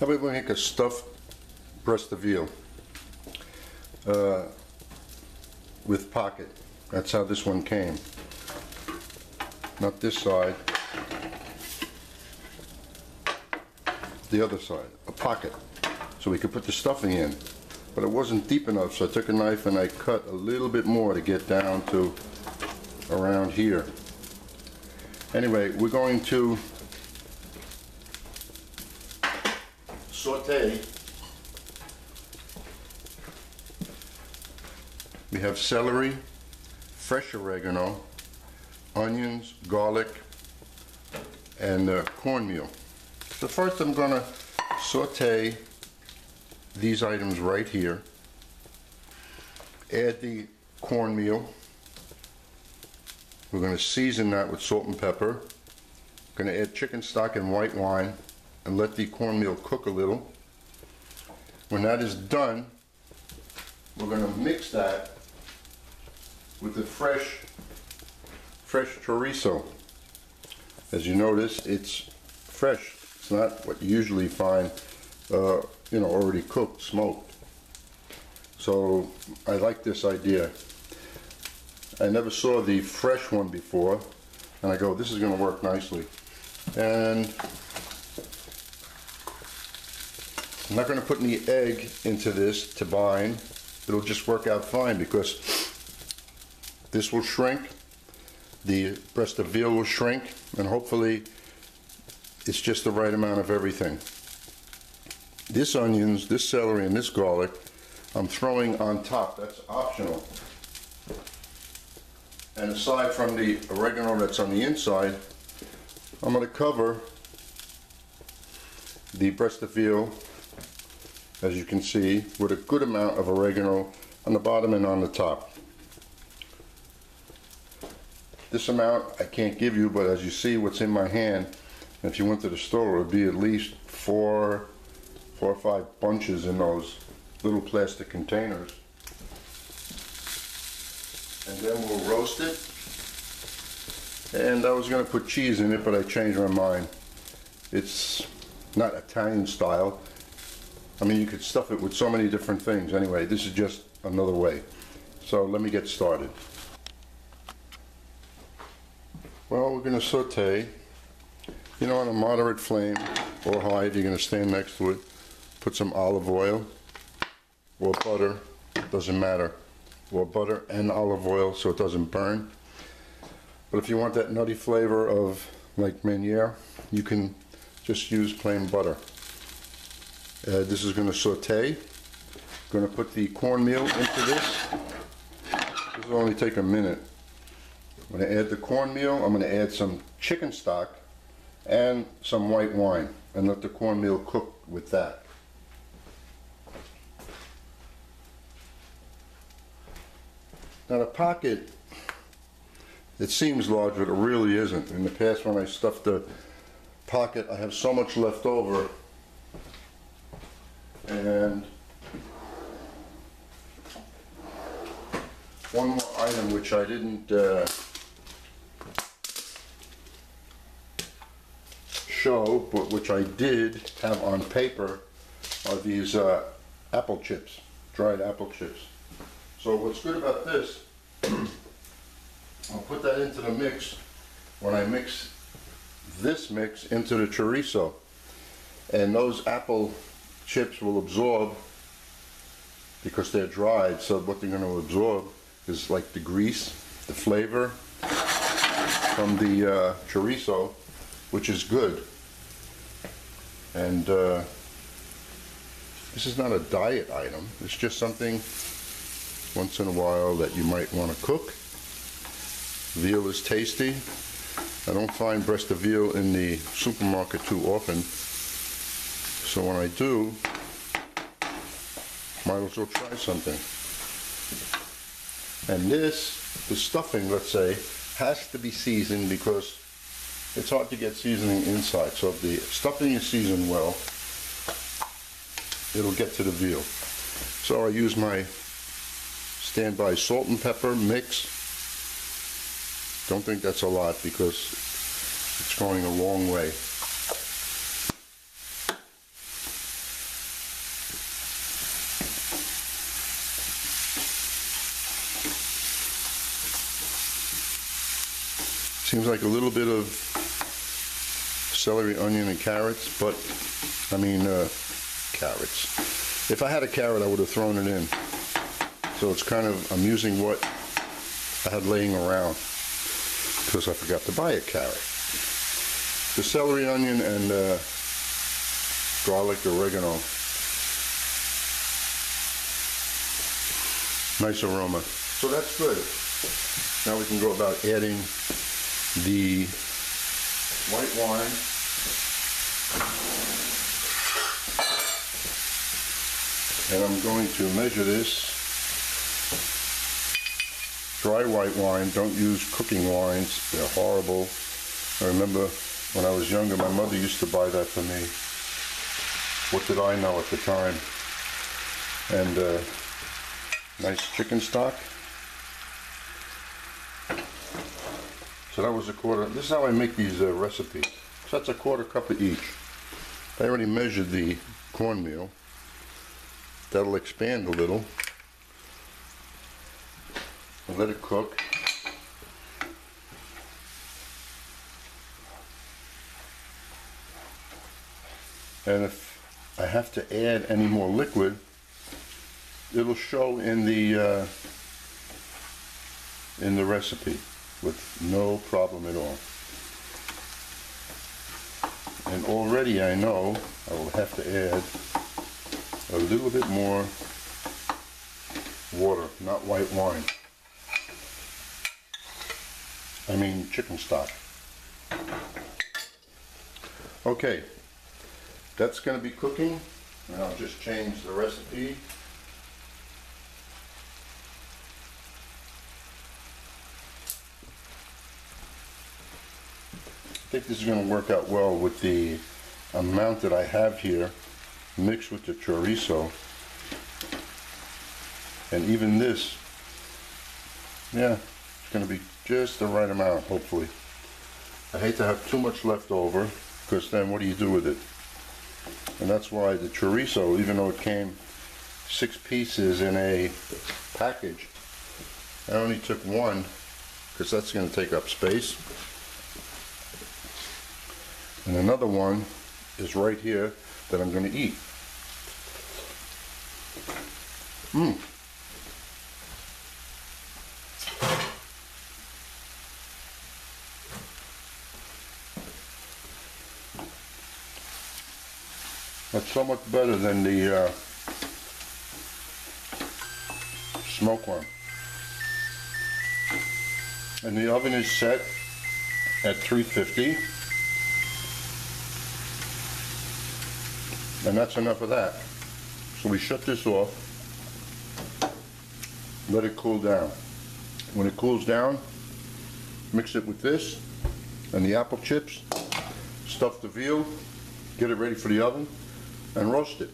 How about we make a stuffed breast of veal with pocket? That's how this one came. Not this side, the other side, a pocket, so we could put the stuffing in. But it wasn't deep enough, so I took a knife and I cut a little bit more to get down to around here. Anyway, we're going to saute. We have celery, fresh oregano, onions, garlic, and cornmeal. So first I'm going to saute these items right here. Add the cornmeal. We're going to season that with salt and pepper. Going to add chicken stock and white wine and let the cornmeal cook a little. When that is done, we're going to mix that with the fresh chorizo. As you notice, it's fresh. It's not what you usually find, you know, already cooked, smoked. So I like this idea. I never saw the fresh one before, and I go, this is going to work nicely. And I'm not going to put any egg into this to bind. It'll just work out fine because this will shrink, the breast of veal will shrink, and hopefully it's just the right amount of everything. This onions, this celery, and this garlic I'm throwing on top. That's optional. And aside from the oregano that's on the inside, I'm going to cover the breast of veal, as you can see, with a good amount of oregano on the bottom and on the top. This amount I can't give you, but as you see what's in my hand, if you went to the store, it would be at least four or five bunches in those little plastic containers. And then we'll roast it. And I was going to put cheese in it, but I changed my mind. It's not Italian style. I mean, you could stuff it with so many different things. Anyway, this is just another way. So let me get started. Well, we're going to saute, you know, on a moderate flame or high if you're going to stand next to it. Put some olive oil or butter, doesn't matter. Or butter and olive oil so it doesn't burn. But if you want that nutty flavor of like Meunier, you can just use plain butter. This is going to saute. Going to put the cornmeal into this. This will only take a minute. I'm going to add the cornmeal. I'm going to add some chicken stock and some white wine and let the cornmeal cook with that. Now the pocket, it seems large, but it really isn't. In the past when I stuffed the pocket, I have so much left over. And one more item which I didn't show, but which I did have on paper, are these apple chips, dried apple chips. So what's good about this, I'll put that into the mix when I mix this mix into the chorizo. And those apple chips will absorb, because they're dried, so what they're going to absorb is like the grease, the flavor from the chorizo, which is good. And this is not a diet item, it's just something once in a while that you might want to cook. Veal is tasty. I don't find breast of veal in the supermarket too often, so when I do, might as well try something. And this, the stuffing, let's say, has to be seasoned because it's hard to get seasoning inside. So if the stuffing is seasoned well, it'll get to the veal. So I use my standby salt and pepper mix. Don't think that's a lot because it's going a long way. Seems like a little bit of celery, onion, and carrots, but I mean carrots. If I had a carrot, I would have thrown it in. So it's kind of, I'm using what I had laying around because I forgot to buy a carrot. The celery, onion, and garlic, oregano. Nice aroma. So that's good. Now we can go about adding the white wine. And I'm going to measure this. Dry white wine, don't use cooking wines, they're horrible. I remember when I was younger, my mother used to buy that for me. What did I know at the time? And nice chicken stock. So that was a quarter. This is how I make these recipes. So that's a quarter cup of each. I already measured the cornmeal. That'll expand a little. I'll let it cook. And if I have to add any more liquid, it'll show in the recipe with no problem at all. And already I know I will have to add a little bit more water, not white wine. I mean chicken stock. Okay, that's going to be cooking, and I'll just change the recipe. I think this is going to work out well with the amount that I have here mixed with the chorizo. And even this, yeah, it's going to be just the right amount, hopefully. I hate to have too much left over, because then what do you do with it? And that's why the chorizo, even though it came 6 pieces in a package, I only took 1, because that's going to take up space. And another one is right here that I'm going to eat. That's so much better than the smoked one. And the oven is set at 350. And that's enough of that. So we shut this off, let it cool down. When it cools down, mix it with this and the apple chips, stuff the veal, get it ready for the oven, and roast it.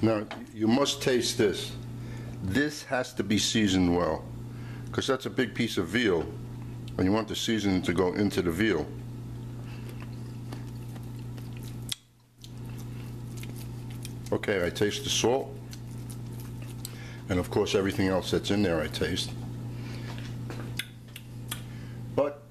Now, you must taste this. This has to be seasoned well, because that's a big piece of veal, and you want the seasoning to go into the veal. Okay, I taste the salt, and of course everything else that's in there I taste. But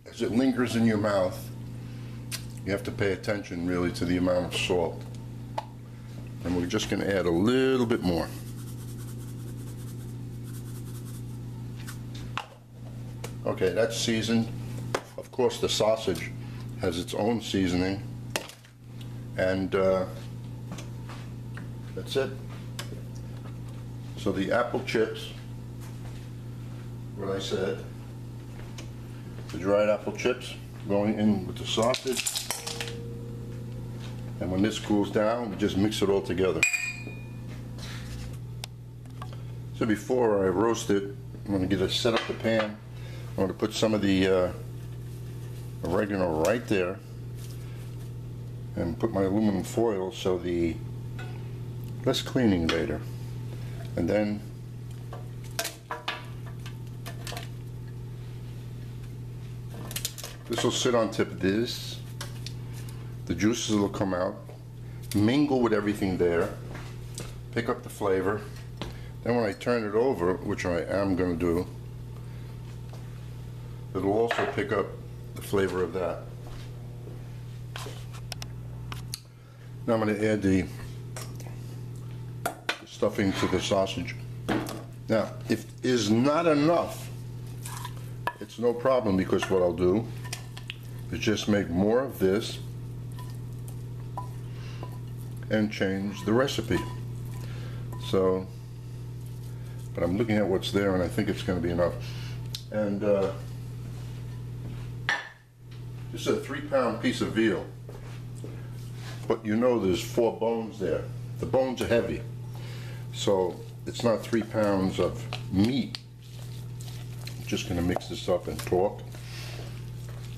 as it lingers in your mouth, you have to pay attention really to the amount of salt. And we're just going to add a little bit more. Okay, that's seasoned. Of course the sausage has its own seasoning. And that's it. So the apple chips, what I said, the dried apple chips going in with the sausage. And when this cools down, we just mix it all together. So before I roast it, I'm going to set up the pan. I'm going to put some of the oregano right there and put my aluminum foil so the less cleaning later. And then this will sit on tip of this. The juices will come out, mingle with everything there, pick up the flavor. Then when I turn it over, which I am going to do, it'll also pick up the flavor of that. Now I'm going to add the stuffing to the sausage. Now, if it is not enough, it's no problem, because what I'll do is just make more of this and change the recipe. So, but I'm looking at what's there and I think it's going to be enough. And this is a 3-pound piece of veal, but you know there's 4 bones there. The bones are heavy, so it's not 3 pounds of meat. I'm just going to mix this up and talk,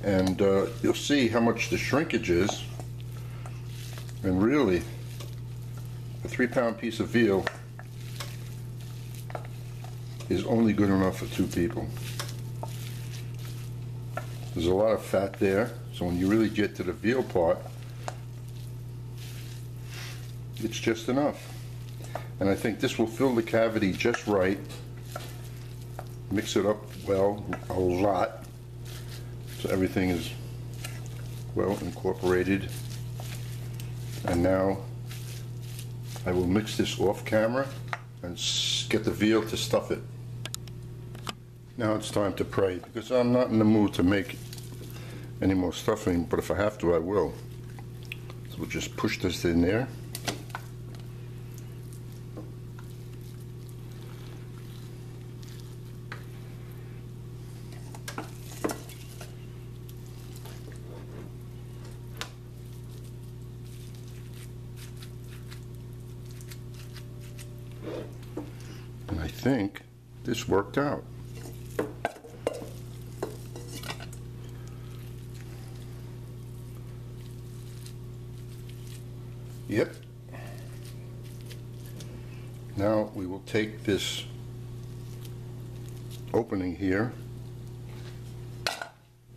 and you'll see how much the shrinkage is. And really, a 3-pound piece of veal is only good enough for 2 people. There's a lot of fat there, so when you really get to the veal part, it's just enough. And I think this will fill the cavity just right. Mix it up well, a lot, so everything is well incorporated. And now I will mix this off camera and get the veal to stuff it. Now it's time to pray, because I'm not in the mood to make any more stuffing, but if I have to, I will. So we'll just push this in there. And I think this worked out. Yep. Now we will take this opening here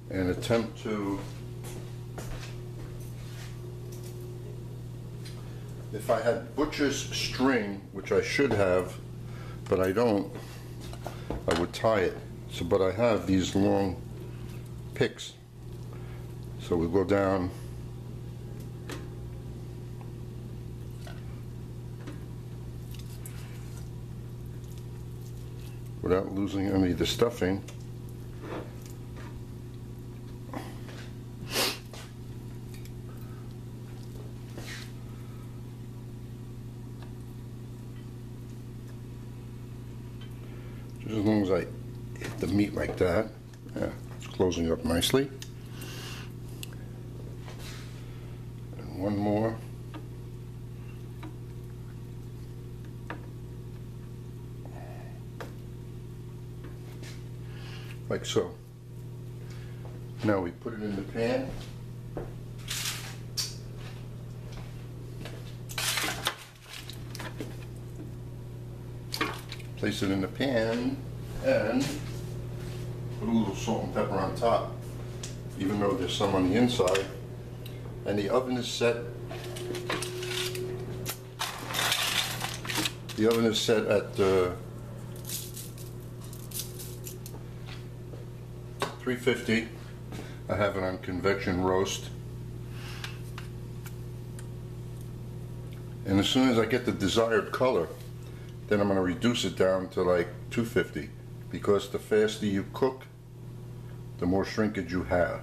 and attempt to, if I had butcher's string, which I should have, but I don't, I would tie it. So, but I have these long picks. So we'll go down without losing any of the stuffing. Just as long as I hit the meat like that. Yeah, it's closing up nicely. And one more. Like so. Now we put it in the pan. Place it in the pan and put a little salt and pepper on top, even though there's some on the inside. And the oven is set. The oven is set at 350. I have it on convection roast. And as soon as I get the desired color, then I'm going to reduce it down to like 250, because the faster you cook, the more shrinkage you have.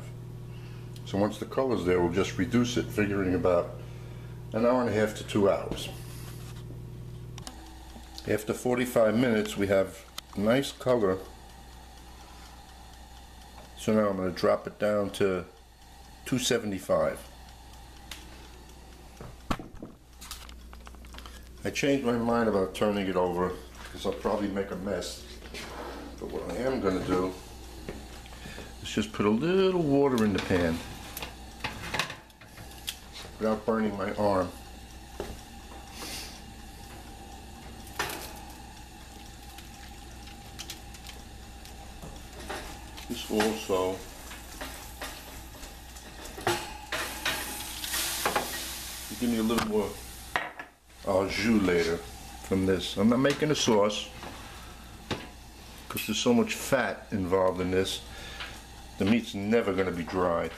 So once the color's there, we'll just reduce it, figuring about an hour and a half to 2 hours. After 45 minutes, we have nice color. So now I'm going to drop it down to 275. I changed my mind about turning it over because I'll probably make a mess. But what I am going to do is just put a little water in the pan without burning my arm. This also give me a little more au jus later from this. I'm not making a sauce because there's so much fat involved in this. the meat's never going to be dry.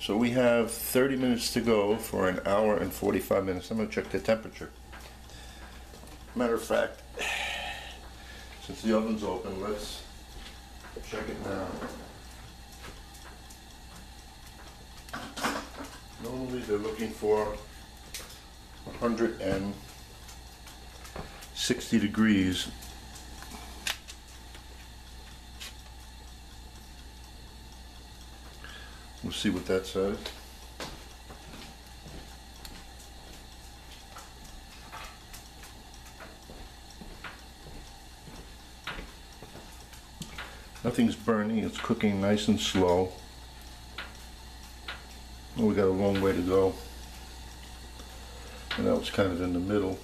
So we have 30 minutes to go for an hour and 45 minutes. I'm going to check the temperature. Matter of fact, since the oven's open, let's check it now. Normally they're looking for 160 degrees. We'll see what that says. Nothing's burning, it's cooking nice and slow. Well, we got a long way to go. And now it's kind of in the middle.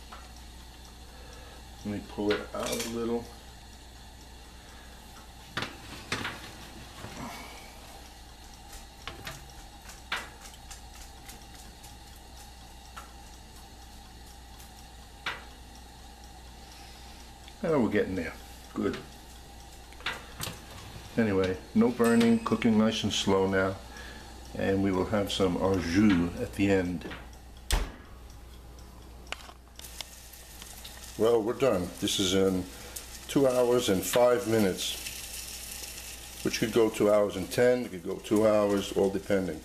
Let me pull it out a little. Oh, we're getting there. Good. Anyway, no burning, cooking nice and slow now. And we will have some au jus at the end. Well, we're done. This is in 2 hours and 5 minutes, which could go 2 hours and 10, it could go 2 hours, all depending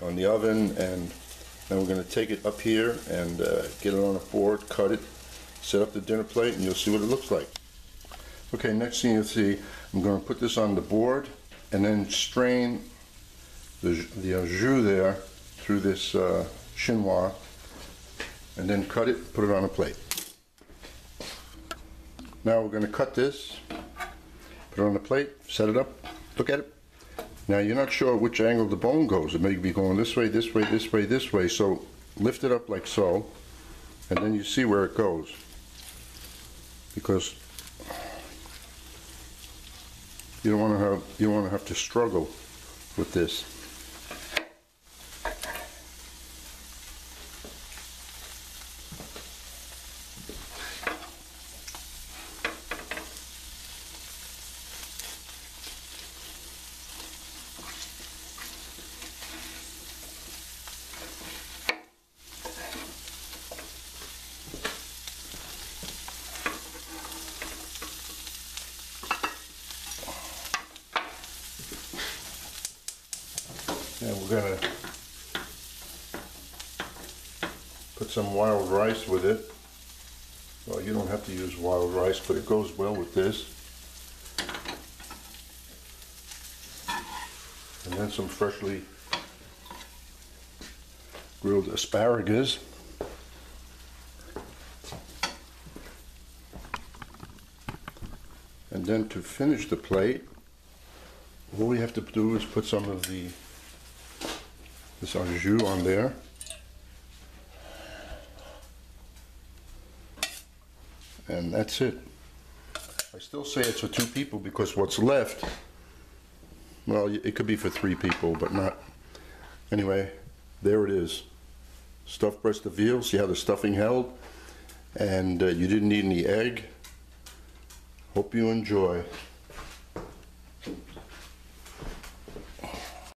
on the oven. And then we're going to take it up here and get it on a board, cut it, set up the dinner plate, and you'll see what it looks like. Okay, next thing you'll see, I'm going to put this on the board and then strain the au jus there through this chinois, and then cut it, put it on a plate. Now we're going to cut this, put it on the plate, set it up, look at it. Now you're not sure which angle the bone goes. It may be going this way, this way, this way, this way. So lift it up like so, and then you see where it goes. Because you don't want to have to struggle with this. And we're going to put some wild rice with it. Well, you don't have to use wild rice, but it goes well with this. And then some freshly grilled asparagus. And then to finish the plate, all we have to do is put some of this au jus on there. And that's it. I still say it's for 2 people because what's left, well, it could be for 3 people, but not. Anyway, there it is. Stuffed breast of veal. See how the stuffing held? And you didn't need any egg. Hope you enjoy.